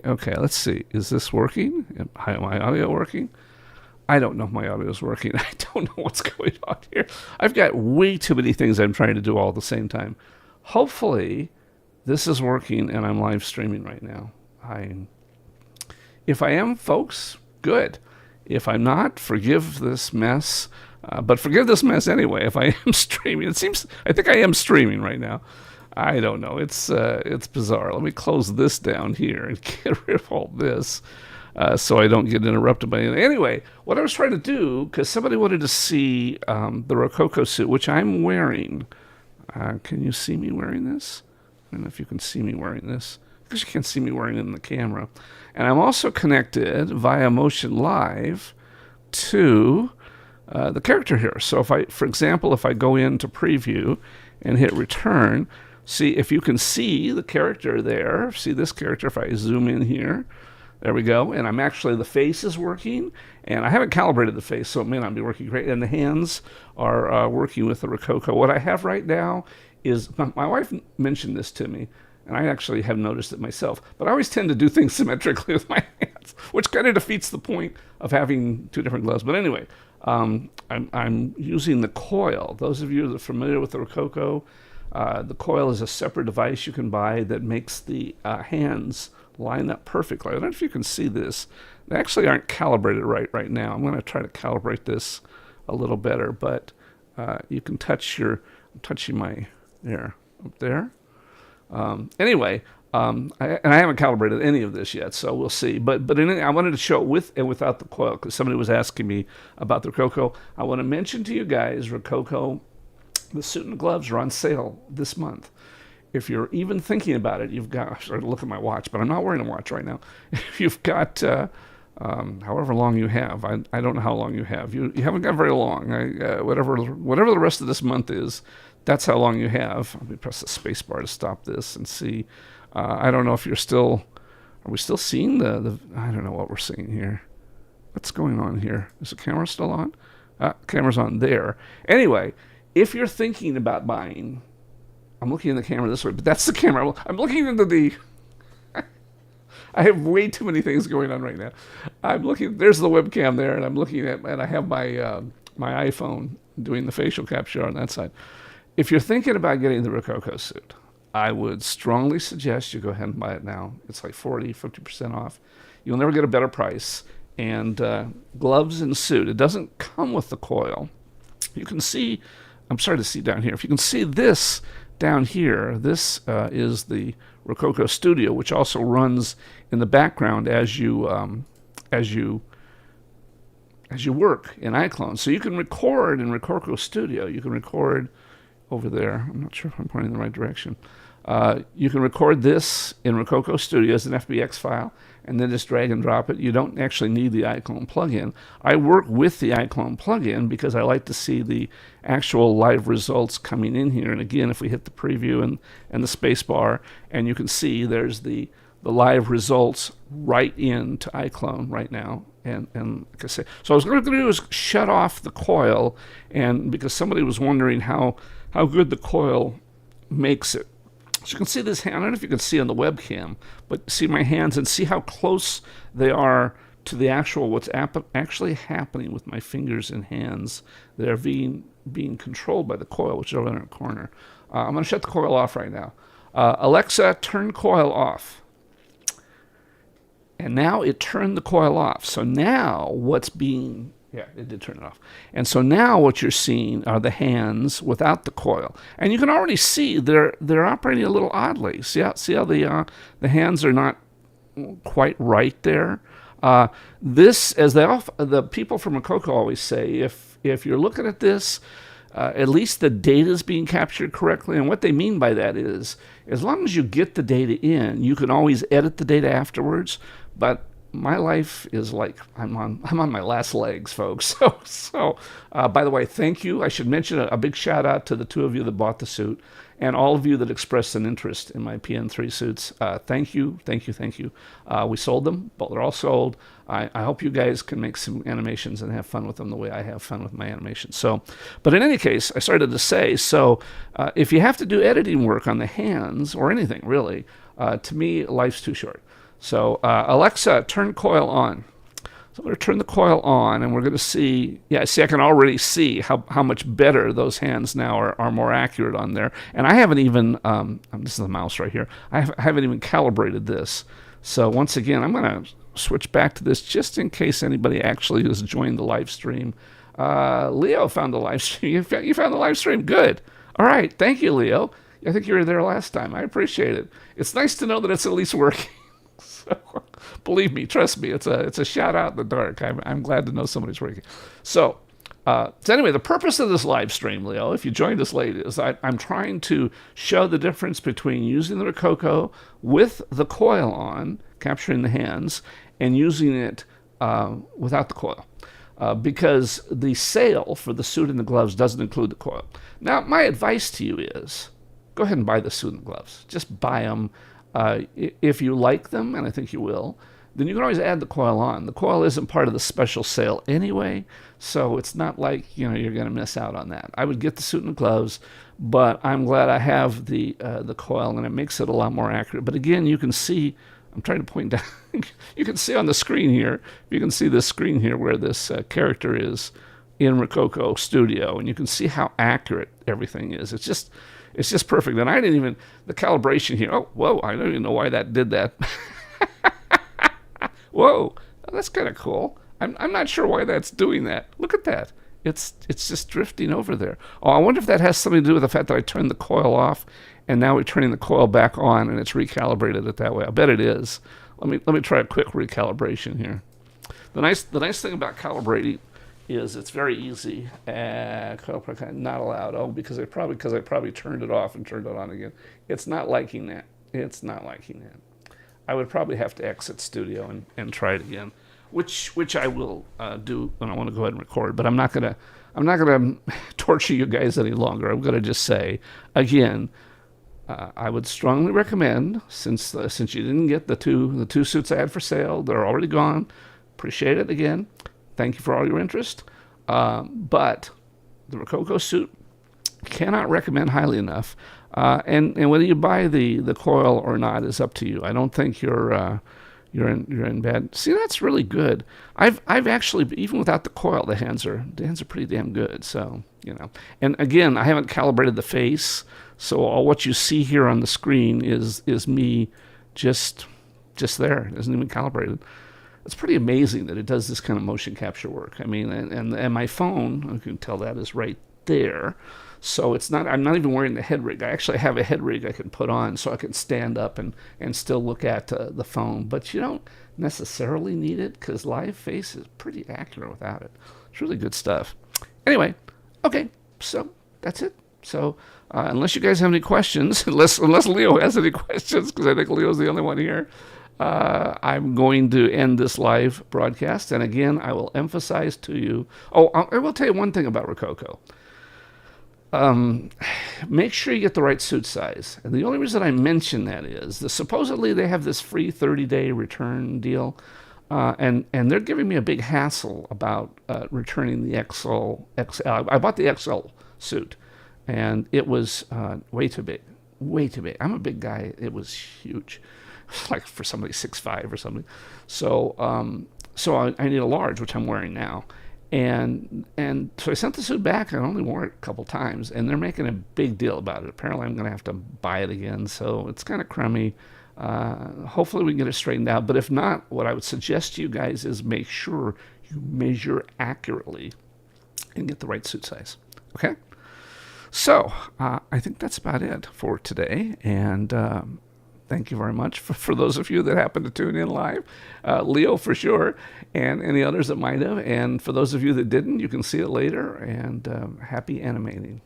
Okay, let's see. Is this working? Am my audio working? I don't know if my audio is working. I don't know what's going on here. I've got way too many things I'm trying to do all at the same time. Hopefully, this is working and I'm live streaming right now. If I am, folks, good. If I'm not, forgive this mess. But forgive this mess anyway. If I am streaming, I think I am streaming right now. I don't know. It's bizarre. Let me close this down here and get rid of all this. So I don't get interrupted by anything. Anyway, what I was trying to do, because somebody wanted to see the Rokoko suit, which I'm wearing. Can you see me wearing this? I don't know if you can see me wearing this, because you can't see me wearing it in the camera. And I'm also connected via Motion Live to the character here. So for example, if I go into preview and hit return, see if you can see the character there. See this character if I zoom in here. There we go. And I'm actually, the face is working. And I haven't calibrated the face, so it may not be working great. And the hands are working with the Rokoko. What I have right now is, my wife mentioned this to me, and I actually have noticed it myself. But I always tend to do things symmetrically with my hands, which kind of defeats the point of having two different gloves. But anyway, I'm using the coil. Those of you that are familiar with the Rokoko, the coil is a separate device you can buy that makes the hands line up perfectly. I don't know if you can see this. They actually aren't calibrated right now. I'm going to try to calibrate this a little better, but you can touch I'm touching my, there, up there. Anyway, I haven't calibrated any of this yet, so we'll see. But I wanted to show it with and without the coil, because somebody was asking me about the Rokoko. I want to mention to you guys, Rokoko, the suit and gloves are on sale this month. If you're even thinking about it, you've got, I started to look at my watch, but I'm not wearing a watch right now. You've got however long you have. I don't know how long you have. You haven't got very long. Whatever the rest of this month is, that's how long you have. Let me press the space bar to stop this and see. I don't know if are we still seeing the I don't know what we're seeing here. What's going on here? Is the camera still on? Camera's on there. Anyway, if you're thinking about buying, I'm looking at the camera this way, but that's the camera. I'm looking into the... I have way too many things going on right now. I'm looking... There's the webcam there, and I'm looking at... And I have my my iPhone doing the facial capture on that side. If you're thinking about getting the Rokoko suit, I would strongly suggest you go ahead and buy it now. It's like 50% off. You'll never get a better price. And gloves and suit. It doesn't come with the coil. You can see... I'm sorry to see down here. If you can see this... Down here, this is the Rokoko Studio, which also runs in the background as you work in iClone. So you can record in Rokoko Studio. You can record over there. I'm not sure if I'm pointing in the right direction. You can record this in Rokoko Studio as an FBX file, and then just drag and drop it. You don't actually need the iClone plugin. I work with the iClone plugin because I like to see the actual live results coming in here. And again, if we hit the preview and the space bar, and you can see there's the live results right into iClone right now. And like I say, so what I was going to do is shut off the coil, and because somebody was wondering how good the coil makes it. So you can see this hand. I don't know if you can see on the webcam, but see my hands and see how close they are to the actual what's actually happening with my fingers and hands. They're being controlled by the coil, which is over there in the corner. I'm going to shut the coil off right now. Alexa, turn coil off. And now it turned the coil off. So now yeah, it did turn it off. And so now what you're seeing are the hands without the coil. And you can already see they're operating a little oddly. See how the hands are not quite right there? This, as the people from Rokoko always say, if you're looking at this, at least the data is being captured correctly. And what they mean by that is, as long as you get the data in, you can always edit the data afterwards. But my life is like I'm on my last legs, folks. So by the way, thank you. I should mention a big shout out to the two of you that bought the suit, and all of you that expressed an interest in my PN3 suits. Thank you. We sold them, but they're all sold. I hope you guys can make some animations and have fun with them the way I have fun with my animations. So, but in any case, I started to say, if you have to do editing work on the hands or anything really, to me, life's too short. So Alexa, turn coil on. So I'm going to turn the coil on, and we're going to see. Yeah, see, I can already see how much better those hands now are more accurate on there. And I haven't even. This is the mouse right here. I haven't even calibrated this. So once again, I'm going to switch back to this just in case anybody actually has joined the live stream. Leo found the live stream. You found the live stream. Good. All right. Thank you, Leo. I think you were there last time. I appreciate it. It's nice to know that it's at least working. So, believe me, trust me, it's a shout out in the dark. I'm glad to know somebody's working. So anyway, the purpose of this live stream, Leo, if you joined us late, is I'm trying to show the difference between using the Rokoko with the coil on, capturing the hands, and using it without the coil. Because the sale for the suit and the gloves doesn't include the coil. Now, my advice to you is go ahead and buy the suit and gloves. Just buy them. If you like them, and I think you will, then you can always add the coil on. The coil isn't part of the special sale anyway, so it's not like you're going to miss out on that. I would get the suit and the gloves, but I'm glad I have the coil, and it makes it a lot more accurate. But again, you can see, I'm trying to point down, you can see on the screen here, you can see this screen here where this character is in Rokoko Studio, and you can see how accurate everything is. It's just perfect. And I didn't even, the calibration here, oh, whoa, I don't even know why that did that. Whoa, that's kind of cool. I'm not sure why that's doing that. Look at that. It's just drifting over there. Oh, I wonder if that has something to do with the fact that I turned the coil off, and now we're turning the coil back on, and it's recalibrated it that way. I bet it is. Let me try a quick recalibration here. The nice thing about calibrating is it's very easy. Not allowed. Oh, because I probably turned it off and turned it on again. It's not liking that. It's not liking that. I would probably have to exit Studio and try it again, which I will do when I want to go ahead and record. But I'm not gonna torture you guys any longer. I'm gonna just say again, I would strongly recommend, since you didn't get the two suits I had for sale, they're already gone. Appreciate it again. Thank you for all your interest. But the Rokoko Suit, cannot recommend highly enough. And whether you buy the coil or not is up to you. I don't think you're in bad. See, that's really good. I've actually, even without the coil, the hands are pretty damn good. So and again, I haven't calibrated the face, so all what you see here on the screen is me just there. It isn't even calibrated. It's pretty amazing that it does this kind of motion capture work. I mean, and my phone, you can tell that is right there. So I'm not even wearing the head rig. I actually have a head rig I can put on so I can stand up and still look at the phone. But you don't necessarily need it because live face is pretty accurate without it. It's really good stuff. Anyway, okay, so that's it. So unless you guys have any questions, unless Leo has any questions, because I think Leo's the only one here, I'm going to end this live broadcast. And again, I will emphasize to you, I will tell you one thing about Rokoko. Make sure you get the right suit size. And the only reason I mention that is that supposedly they have this free 30-day return deal. And they're giving me a big hassle about returning the XL. I bought the XL suit, and it was way too big. Way too big. I'm a big guy. It was huge. Like for somebody 6'5" or something. So I need a large, which I'm wearing now. And so I sent the suit back. I only wore it a couple times, and they're making a big deal about it. Apparently, I'm going to have to buy it again, so it's kind of crummy. Hopefully, we can get it straightened out. But if not, what I would suggest to you guys is make sure you measure accurately and get the right suit size. Okay? So I think that's about it for today, and thank you very much for those of you that happen to tune in live. Leo for sure, and any others that might have. And for those of you that didn't, you can see it later. And happy animating.